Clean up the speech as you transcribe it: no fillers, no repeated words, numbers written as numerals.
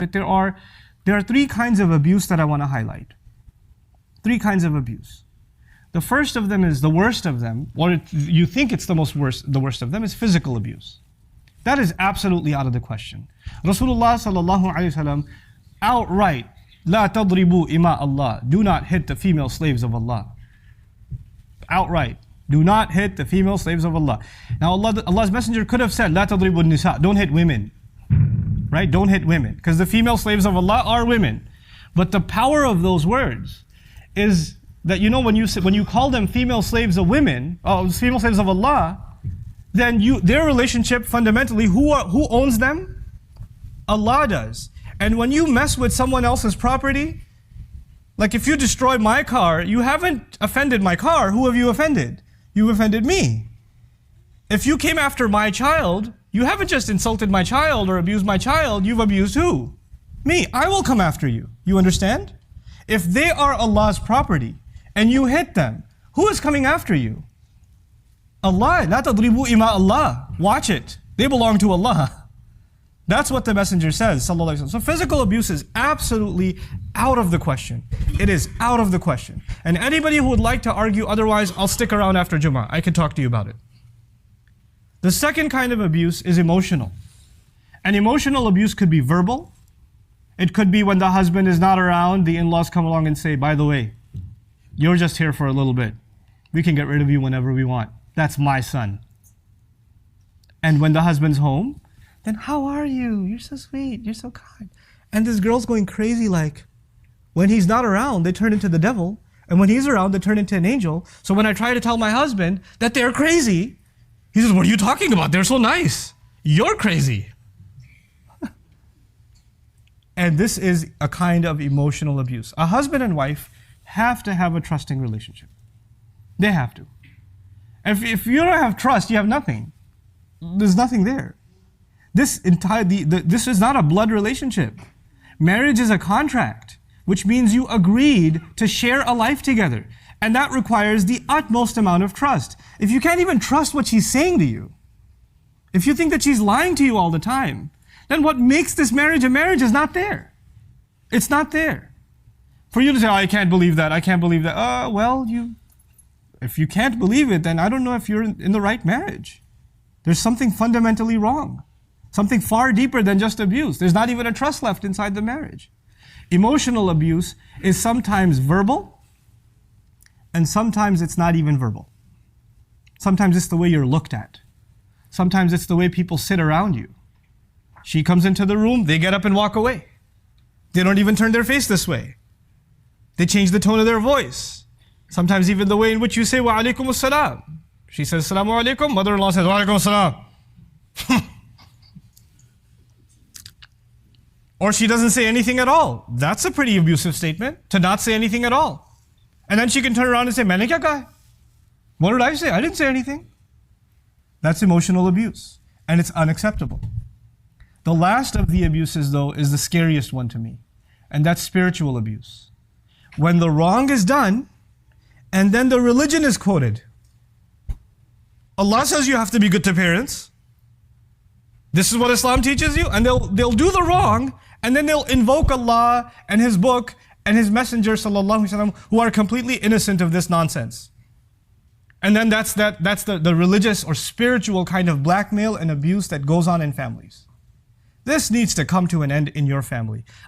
But there are three kinds of abuse that I want to highlight. Three kinds of abuse. The first of them is the worst of them, or you think it's the worst of them, is physical abuse. That is absolutely out of the question. Rasulullah sallallahu alaihi wasallam outright, "La tadribu ima Allah," do not hit the female slaves of Allah. Outright, do not hit the female slaves of Allah. Now Allah's Messenger could have said, "La tadribu nisa," don't hit women. Right? Don't hit women. Because the female slaves of Allah are women. But the power of those words is that, when you call them female slaves of women, female slaves of Allah, then their relationship fundamentally, who owns them? Allah does. And when you mess with someone else's property, like if you destroy my car, you haven't offended my car. Who have you offended? You've offended me. If you came after my child, you haven't just insulted my child or abused my child, you've abused who? Me. I will come after you. You understand? If they are Allah's property and you hit them, who is coming after you? Allah. La tadribu ima Allah. Watch it. They belong to Allah. That's what the Messenger says, sallallahu alaihi wasallam. So physical abuse is absolutely out of the question. It is out of the question. And anybody who would like to argue otherwise, I'll stick around after Jummah. I can talk to you about it. The second kind of abuse is emotional. And emotional abuse could be verbal. It could be when the husband is not around, the in-laws come along and say, "By the way, you're just here for a little bit. We can get rid of you whenever we want. That's my son." And when the husband's home, then, "How are you? You're so sweet. You're so kind." And this girl's going crazy, like, when he's not around, they turn into the devil. And when he's around, they turn into an angel. So when I try to tell my husband that they're crazy, he says, "What are you talking about? They're so nice. You're crazy." And this is a kind of emotional abuse. A husband and wife have to have a trusting relationship. They have to. If you don't have trust, you have nothing. There's nothing there. This is not a blood relationship. Marriage is a contract, which means you agreed to share a life together. And that requires the utmost amount of trust. If you can't even trust what she's saying to you, if you think that she's lying to you all the time, then what makes this marriage a marriage is not there. It's not there. For you to say, "Oh, I can't believe that, I can't believe that." If you can't believe it, then I don't know if you're in the right marriage. There's something fundamentally wrong. Something far deeper than just abuse. There's not even a trust left inside the marriage. Emotional abuse is sometimes verbal, and sometimes it's not even verbal. Sometimes it's the way you're looked at. Sometimes it's the way people sit around you. She comes into the room, they get up and walk away. They don't even turn their face this way. They change the tone of their voice. Sometimes even the way in which you say, "Wa alaikum assalam." She says, "Assalamu alaikum." Mother-in-law says, "Wa alaikum assalam." Or she doesn't say anything at all. That's a pretty abusive statement, to not say anything at all. And then she can turn around and say, "Maine kya kaha? What did I say? I didn't say anything." That's emotional abuse, and it's unacceptable. The last of the abuses, though, is the scariest one to me, and that's spiritual abuse. When the wrong is done, and then the religion is quoted. Allah says you have to be good to parents. This is what Islam teaches you, and they'll do the wrong, and then they'll invoke Allah and His book and His Messenger sallallahu alaihi wasallam, who are completely innocent of this nonsense. And then that's the religious or spiritual kind of blackmail and abuse that goes on in families. This needs to come to an end in your family.